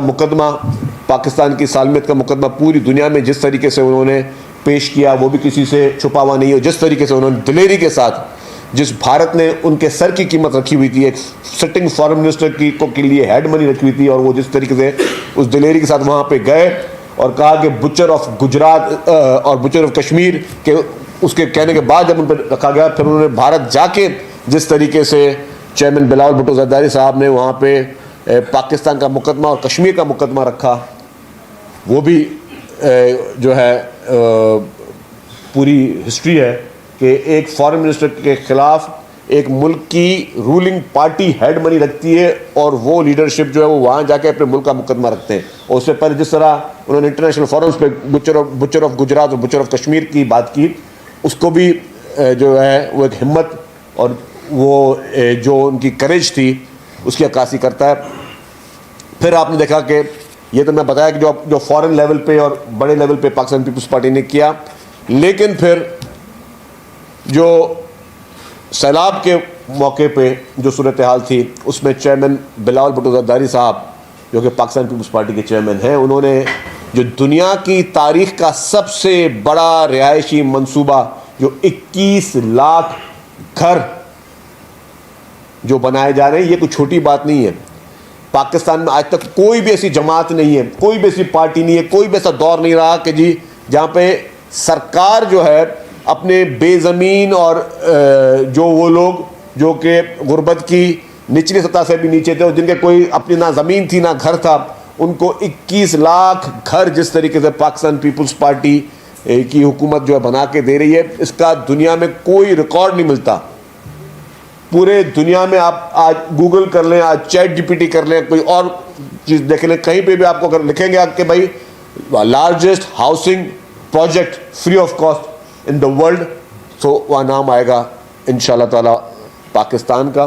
मुकदमा, पाकिस्तान की सालमियत का मुकदमा पूरी दुनिया में जिस तरीके से उन्होंने पेश किया वो भी किसी से छुपा हुआ नहीं है। जिस तरीके से उन्होंने दिलेरी के साथ, जिस भारत ने उनके सर की कीमत रखी हुई थी, एक सिटिंग फॉरेन मिनिस्टर के लिए हेड मनी रखी हुई थी, और वो जिस तरीके से उस दिलेरी के साथ वहाँ पे गए और कहा कि बुचर ऑफ गुजरात और बुचर ऑफ कश्मीर के, उसके कहने के बाद जब उन पर रखा गया, फिर उन्होंने भारत जाके जिस तरीके से चेयरमैन बिलावल भुट्टो जरदारी साहब ने वहाँ पे पाकिस्तान का मुकदमा और कश्मीर का मुकदमा रखा, वो भी जो है पूरी हिस्ट्री है कि एक फॉरेन मिनिस्टर के खिलाफ एक मुल्क की रूलिंग पार्टी हेड मनी रखती है और वो लीडरशिप जो है वो वहाँ जाके अपने मुल्क का मुकदमा रखते हैं। और उससे पहले जिस तरह उन्होंने इंटरनेशनल फोरम्स पे बुचर ऑफ गुजरात और बुचर ऑफ कश्मीर की बात की, उसको भी जो है वो एक हिम्मत और वो जो उनकी करेज थी उसकी अक्कासी करता है। फिर आपने देखा कि ये तो मैं बताया कि जो फॉरेन लेवल पे और बड़े लेवल पे पाकिस्तान पीपल्स पार्टी ने किया, लेकिन फिर जो सैलाब के मौके पे जो सूरत हाल थी उसमें चेयरमैन बिलावल भुट्टो जरदारी साहब जो कि पाकिस्तान पीपल्स पार्टी के चेयरमैन हैं, उन्होंने जो दुनिया की तारीख का सबसे बड़ा रिहायशी मंसूबा, जो 21 लाख घर जो बनाए जा रहे हैं, ये कोई छोटी बात नहीं है। पाकिस्तान में आज तक कोई भी ऐसी जमात नहीं है, कोई भी ऐसी पार्टी नहीं है, कोई भी ऐसा दौर नहीं रहा कि जी जहाँ पे सरकार जो है अपने बेज़मीन और जो वो लोग जो कि गुर्बत की निचली सतह से भी नीचे थे और जिनके कोई अपनी ना ज़मीन थी ना घर था, उनको 21 लाख घर जिस तरीके से पाकिस्तान पीपल्स पार्टी की हुकूमत जो है बना के दे रही है, इसका दुनिया में कोई रिकॉर्ड नहीं मिलता। पूरे दुनिया में आप आज गूगल कर लें, आज चैट जीपीटी कर लें, कोई और चीज़ देख लें, कहीं पे भी आपको अगर लिखेंगे आप कि भाई largest housing project free of cost in the world, तो वह नाम आएगा इंशाल्लाह ताला पाकिस्तान का,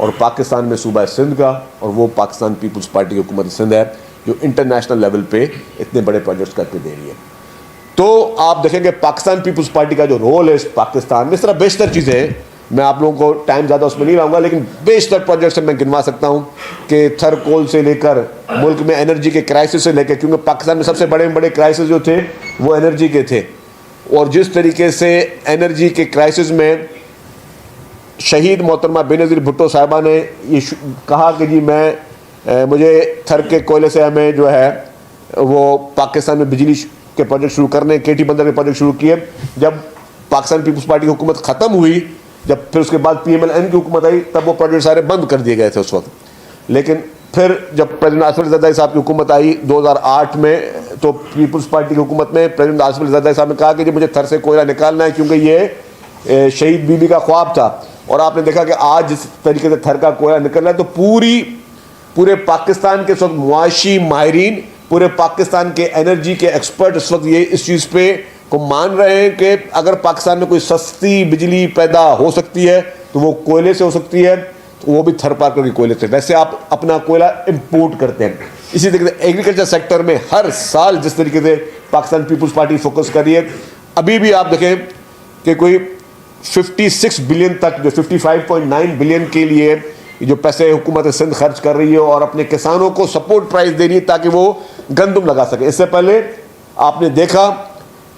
और पाकिस्तान में सूबा सिंध का, और वो पाकिस्तान पीपल्स पार्टी की हुकूमत सिंध है जो इंटरनेशनल लेवल पे इतने बड़े प्रोजेक्ट्स करके दे रही है। तो आप देखेंगे पाकिस्तान पीपल्स पार्टी का जो रोल है इस पाकिस्तान में, इस तरह बेशतर चीज़ें हैं, मैं आप लोगों को टाइम ज़्यादा उसमें नहीं लाऊंगा, लेकिन बेशतर प्रोजेक्ट्स मैं गिनवा सकता हूँ कि थर कोल से लेकर मुल्क में एनर्जी के क्राइसिस से लेकर, क्योंकि पाकिस्तान में सबसे बड़े बड़े क्राइसिस जो थे वो एनर्जी के थे, और जिस तरीके से एनर्जी के क्राइसिस में शहीद मोहतरमा बेनज़ीर भुट्टो साहिबा ने ये कहा कि जी मुझे थर के कोयले से हमें जो है वो पाकिस्तान में बिजली के प्रोजेक्ट शुरू करने, केटी बंदर के प्रोजेक्ट शुरू किए। जब पाकिस्तान पीपल्स पार्टी की हुकूमत ख़त्म हुई, जब फिर उसके बाद PMLN की हुकूमत आई, तब वो प्रोजेक्ट सारे बंद कर दिए गए थे उस वक्त। लेकिन फिर जब प्रेसिडेंट आसिफ अली जरदारी साहब की हुकूमत आई 2008 में, तो पीपल्स पार्टी की हुकूमत में प्रेसिडेंट आसिफ अली जरदारी साहब ने कहा कि जी मुझे थर से कोयला निकालना है, क्योंकि ये शहीद बीबी का ख्वाब था। और आपने देखा कि आज जिस तरीके से थर का कोयला निकल रहा है, तो पूरे पाकिस्तान के इस वक्त मुआशी माहिरीन, पूरे पाकिस्तान के एनर्जी के एक्सपर्ट इस वक्त ये इस चीज़ पे को मान रहे हैं कि अगर पाकिस्तान में कोई सस्ती बिजली पैदा हो सकती है तो वो कोयले से हो सकती है, तो वो भी थर पार्कर के कोयले से। वैसे आप अपना कोयला इंपोर्ट करते हैं। इसी तरीके से एग्रीकल्चर सेक्टर में हर साल जिस तरीके से पाकिस्तान पीपल्स पार्टी फोकस कर रही है, अभी भी आप देखें कि कोई 56 बिलियन तक, जो 55.9 बिलियन के लिए जो पैसे हुकूमत सिंध खर्च कर रही है और अपने किसानों को सपोर्ट प्राइस दे रही है ताकि वो गंदम लगा सके। इससे पहले आपने देखा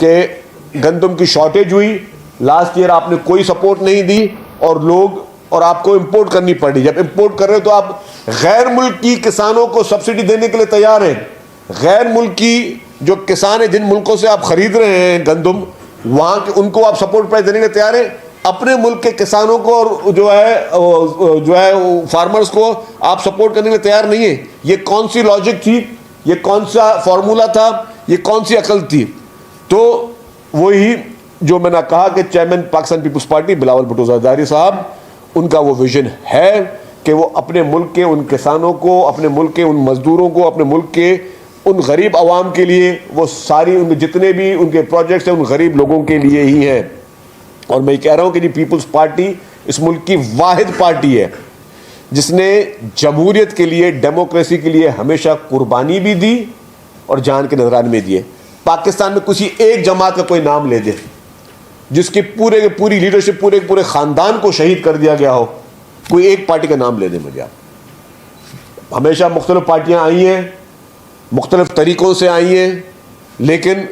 कि गंदम की शॉर्टेज हुई, लास्ट ईयर आपने कोई सपोर्ट नहीं दी और आपको इंपोर्ट करनी पड़ी। जब इंपोर्ट कर रहे हो तो आप गैर मुल्की किसानों को सब्सिडी देने के लिए तैयार हैं। गैर मुल्की जो किसान हैं, जिन मुल्कों से आप खरीद रहे हैं गंदम, वहाँ के उनको आप सपोर्ट प्राइस देने के लिए तैयार हैं। अपने मुल्क के किसानों को और जो है फार्मर्स को आप सपोर्ट करने के लिए तैयार नहीं है। ये कौन सी लॉजिक थी, ये कौन सा फॉर्मूला था, ये कौन सी अकल थी? तो वही जो मैंने कहा कि चेयरमैन पाकिस्तान पीपल्स पार्टी बिलावल भुट्टो जरदारी साहब, उनका वो विजन है कि वो अपने मुल्क के उन किसानों को, अपने मुल्क के उन मजदूरों को, अपने मुल्क के उन गरीब आवाम के लिए वो सारी उनके जितने भी उनके प्रोजेक्ट्स हैं उन गरीब लोगों के लिए ही हैं। और मैं कह रहा हूँ कि जी पीपल्स पार्टी इस मुल्क की वाहिद पार्टी है जिसने जमहूरियत के लिए, डेमोक्रेसी के लिए हमेशा कुर्बानी भी दी और जान के नजराने में दिए। पाकिस्तान में किसी एक जमात का कोई नाम ले दे जिसकी पूरी लीडरशिप, पूरे ख़ानदान को शहीद कर दिया गया हो, कोई एक पार्टी का नाम ले दे मुझे आप। हमेशा मुख्तलिफ पार्टियाँ आई हैं, मुख्तलिफ तरीक़ों से आई हैं, लेकिन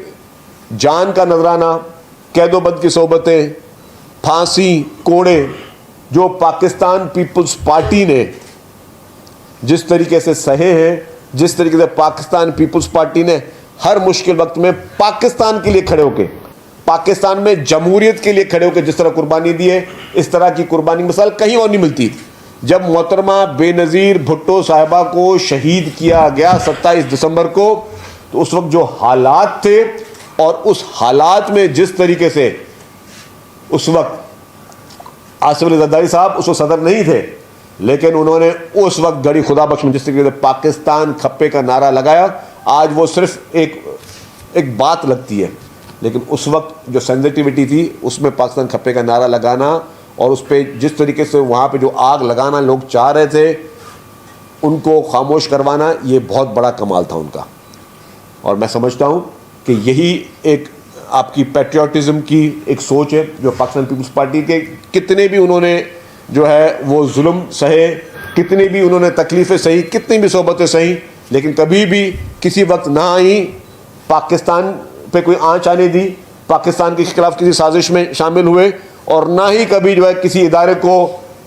जान का नजराना, कैदोबंद की सोबतें, फांसी, कोड़े, जो पाकिस्तान पीपल्स पार्टी ने जिस तरीके से सहे हैं, जिस तरीके से पाकिस्तान पीपल्स पार्टी ने हर मुश्किल वक्त में पाकिस्तान के लिए खड़े होकर, पाकिस्तान में जमहूरियत के लिए खड़े होकर जिस तरह कुर्बानी दी है, इस तरह की कुर्बानी मिसाल कहीं और नहीं मिलती। जब मोहतरमा बेनज़ीर भुट्टो साहिबा को शहीद किया गया 27 दिसंबर को, तो उस वक्त जो हालात थे और उस हालात में जिस तरीके से उस वक्त आसिफ अली जरदारी साहब उस वक्त सदर नहीं थे, लेकिन उन्होंने उस वक्त गड़ी खुदा बख्श में जिस तरीके से पाकिस्तान खप्पे का नारा लगाया, आज वो सिर्फ एक बात लगती है, लेकिन उस वक्त जो सेंसिटिविटी थी उसमें पाकिस्तान खप्पे का नारा लगाना और उस पर जिस तरीके से वहाँ पे जो आग लगाना लोग चाह रहे थे, उनको खामोश करवाना, ये बहुत बड़ा कमाल था उनका। और मैं समझता हूँ कि यही एक आपकी पैट्रियाटिज़म की एक सोच है जो पाकिस्तान पीपल्स पार्टी के कितने भी उन्होंने जो है वो जुल्म सहे, कितनी भी उन्होंने तकलीफ़ें सही, कितनी भी सोबतें सही, लेकिन कभी भी किसी वक्त ना ही पाकिस्तान पे कोई आँच आने दी, पाकिस्तान के खिलाफ किसी साजिश में शामिल हुए, और ना ही कभी जो है किसी इदारे को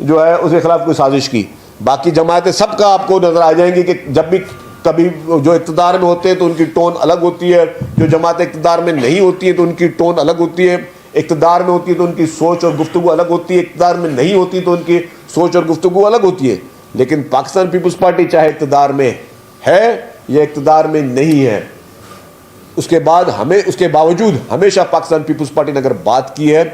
जो है उसके खिलाफ कोई साजिश की। बाकी जमातें सबका आपको नज़र आ जाएंगी कि जब भी कभी जो इक़्तिदार में होते हैं तो उनकी टोन अलग होती है, जो जमातें इक़्तिदार में नहीं होती हैं तो उनकी टोन अलग होती है, इक़्तिदार में होती है तो उनकी सोच और गुफ्तगू अलग होती है, इक़्तिदार में नहीं होती तो उनकी सोच और गुफ्तगू अलग होती है। लेकिन पाकिस्तान पीपल्स पार्टी चाहे इक़्तिदार में है या इक़्तिदार में नहीं है, उसके बावजूद हमेशा पाकिस्तान पीपल्स पार्टी ने अगर बात की है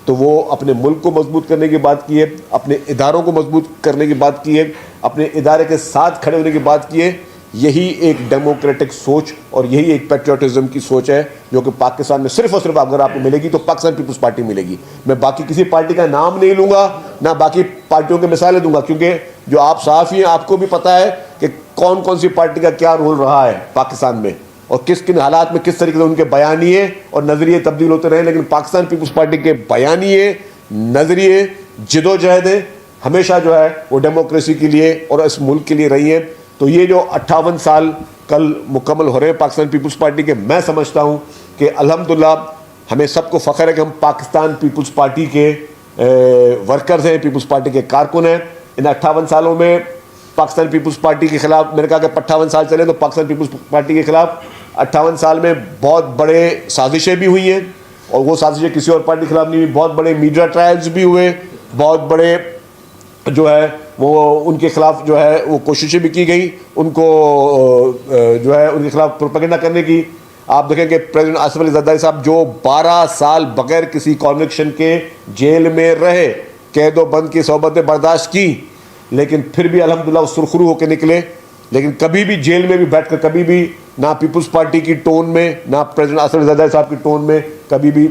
तो वो अपने मुल्क को मजबूत करने की बात की है, अपने इदारों को मजबूत करने की बात की है, अपने इदारे के साथ खड़े होने की बात की है। यही एक डेमोक्रेटिक सोच और यही एक पैट्रियाटिज़म की सोच है जो कि पाकिस्तान में सिर्फ और सिर्फ अगर आपको मिलेगी तो पाकिस्तान पीपल्स पार्टी मिलेगी। मैं बाकी किसी पार्टी का नाम नहीं लूँगा, ना बाकी पार्टियों के मिसालें दूंगा, क्योंकि जो आप सहाफ़ी हैं आपको भी पता है कि कौन कौन सी पार्टी का क्या रोल रहा है पाकिस्तान में और किस किन हालात में किस तरीके से उनके बयानिए और नज़रिए तब्दील होते रहे। लेकिन पाकिस्तान पीपल्स पार्टी के बयानिए, नज़रिए, जिदोजहदें हमेशा जो है वो डेमोक्रेसी के लिए और इस मुल्क के लिए रही है। तो ये जो 58 साल कल मुकम्मल हो रहे हैं पाकिस्तान पीपल्स पार्टी के, मैं समझता हूँ कि अल्हम्दुलिल्लाह हमें सबको फ़ख्र है कि हम पाकिस्तान पीपल्स पार्टी के वर्कर्स हैं, पीपल्स पार्टी के कारकुन हैं। इन 58 सालों में पाकिस्तान पीपल्स पार्टी के ख़िलाफ़, मैंने कहा कि 58 साल चले तो पाकिस्तान पीपल्स पार्टी के ख़िलाफ़ 58 साल में बहुत बड़े साजिशें भी हुई हैं, और वो साजिशें किसी और पार्टी के खिलाफ नहीं हुई। बहुत बड़े मीडिया ट्रायल्स भी हुए, बहुत बड़े जो है वो उनके खिलाफ जो है वो कोशिशें भी की गई, उनको जो है उनके खिलाफ प्रोपेगेंडा करने की। आप देखेंगे प्रेसिडेंट आसिफ अली जरदारी साहब जो 12 साल बगैर किसी कॉन्विक्शन के जेल में रहे, कैदो बंद की सोबतें बर्दाश्त की, लेकिन फिर भी अल्हम्दुलिल्लाह सुरखरू होकर निकले। लेकिन कभी भी जेल में भी बैठकर कभी भी ना पीपल्स पार्टी की टोन में, ना प्रेसिडेंट आसिफ अली जरदारी साहब की टोन में कभी भी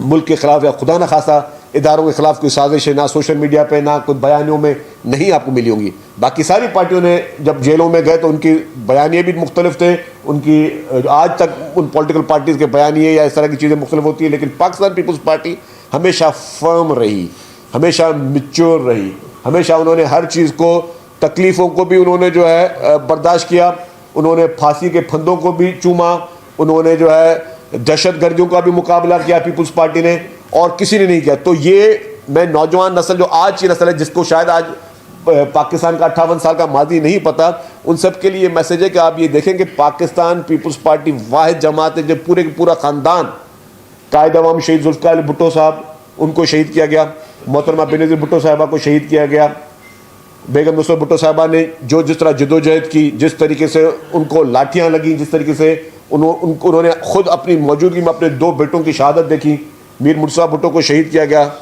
मुल्क के खिलाफ या खुदा न खासा इदारों के खिलाफ कोई साजिश है, ना सोशल मीडिया पे ना कुछ बयानियों में नहीं आपको मिली होंगी। बाकी सारी पार्टियों ने जब जेलों में गए तो उनकी बयानिए भी मुख्तलिफ थे, उनकी आज तक उन पॉलिटिकल पार्टीज़ के बयानिए या इस तरह की चीज़ें मुख्तलिफ होती है। लेकिन पाकिस्तान पीपल्स पार्टी हमेशा फर्म रही, हमेशा मैच्योर रही, हमेशा उन्होंने हर चीज़ को, तकलीफ़ों को भी उन्होंने जो है बर्दाश्त किया, उन्होंने फांसी के फंदों को भी चूमा, उन्होंने जो है दहशत गर्दियों का भी मुकाबला किया पीपल्स पार्टी ने, और किसी ने नहीं किया। तो ये मैं नौजवान नस्ल, जो आज की नस्ल है जिसको शायद आज पाकिस्तान का 58 साल का माजी नहीं पता, उन सब के लिए मैसेज है कि आप ये देखें कि पाकिस्तान पीपल्स पार्टी वाहिद जमात है जब पूरे का पूरा ख़ानदान, कायद अवाम शहीद जुल्फ़िकार अली भुट्टो साहब, उनको शहीद किया गया, मोहतरमा बेनज़ीर भुट्टो साहिबा को शहीद किया गया, बेगम नुसरत भुट्टो साहिबा ने जो जिस तरह जदोजहद की, जिस तरीके से उनको लाठियाँ लगी, जिस तरीके से उन्होंने खुद अपनी मौजूदगी में अपने 2 बेटों की शहादत देखी, मीर मुर्तज़ा भुट्टो को शहीद किया गया,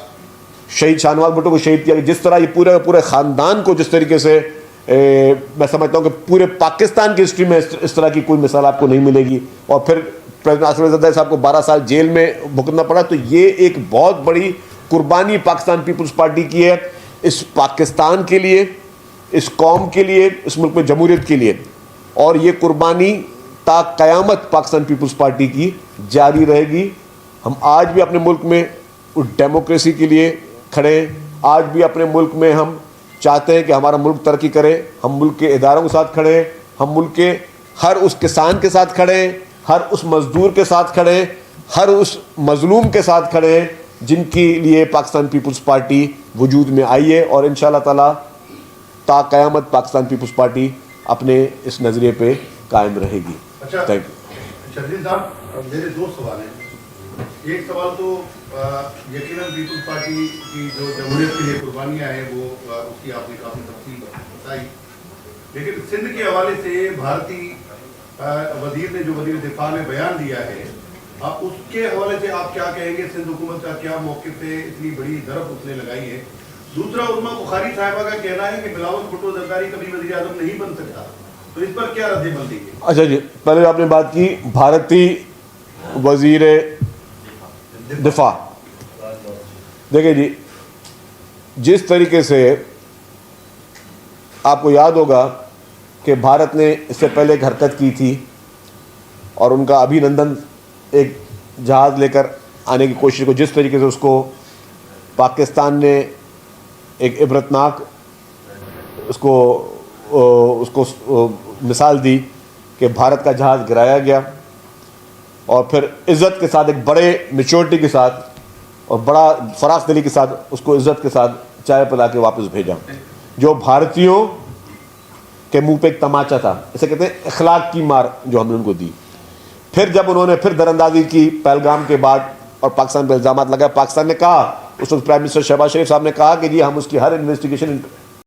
शहीद शाहनवाज भुट्टो को शहीद किया गया। जिस तरह ये पूरे ख़ानदान को जिस तरीके से मैं समझता हूँ कि पूरे पाकिस्तान की हिस्ट्री में इस तरह की कोई मिसाल आपको नहीं मिलेगी। और फिर प्रेसिडेंट आसिफ अली जरदारी साहब को 12 साल जेल में भुगतना पड़ा। तो ये एक बहुत बड़ी कुर्बानी पाकिस्तान पीपल्स पार्टी की है, इस पाकिस्तान के लिए, इस कौम के लिए, इस मुल्क में जमहूरियत के लिए। और ये कुर्बानी ता क़यामत पाकिस्तान पीपल्स पार्टी की जारी रहेगी। हम आज भी अपने मुल्क में डेमोक्रेसी के लिए खड़े हैं, आज भी अपने मुल्क में हम चाहते हैं कि हमारा मुल्क तरक्की करे, हम मुल्क के इदारों के साथ खड़े हैं, हम मुल्क के हर उस किसान के साथ खड़े हैं, हर उस मजदूर के साथ खड़े हैं, हर उस मजलूम के साथ खड़े हैं जिनके लिए पाकिस्तान पीपल्स पार्टी वजूद में आई है। और इंशाअल्लाह ताला ता क़यामत पाकिस्तान पीपल्स पार्टी अपने इस नज़रिए पे कायम रहेगी। अच्छा, थैंक यू। शर्जील साहब, मेरे दो सवाल हैं। एक सवाल तो यकीनन पीपल्स पार्टी की जो जमहूरियत के लिए कुर्बानियाँ हैं वो उसकी आपने काफ़ी तफसील बताई, लेकिन सिंध के हवाले से भारतीय वजीर ने जो वजीर दिफा ने बयान दिया है, आप उसके हवाले से आप क्या कहेंगे? सिंध हुकूमत का क्या मौक़िफ़ है? इतनी बड़ी झड़प उसने लगाई है। दूसरा, उम्मा बुखारी साहिबा का कहना है कि बिलावल भुट्टो जरदारी कभी वज़ीर आज़म नहीं बन सकता, तो इस पर क्या रद्द देंगे? अच्छा जी, पहले आपने बात की भारतीय वजीर दिफा। देखिए जी, जिस तरीके से आपको याद होगा कि भारत ने इससे पहले एक हरकत की थी और उनका अभिनंदन एक जहाज़ लेकर आने की कोशिश को, जिस तरीके से उसको पाकिस्तान ने एक इबरतनाक उसको मिसाल दी कि भारत का जहाज़ गिराया गया और फिर इज़्ज़त के साथ, एक बड़े मैच्योरिटी के साथ और बड़ा फराख दिली के साथ उसको इज़्ज़त के साथ चाय पिला के वापस भेजा, जो भारतीयों के मुंह पे एक तमाचा था। इसे कहते हैं अखलाक की मार जो हमने उनको दी। फिर जब उन्होंने फिर दरअंदाजी की पहलगाम के बाद और पाकिस्तान पर इल्ज़ाम लगाए, पाकिस्तान ने कहा, उस वक्त प्राइम मिनिस्टर शहबाज शरीफ साहब ने कहा कि जी हम उसकी हर इन्वेस्टिगेशन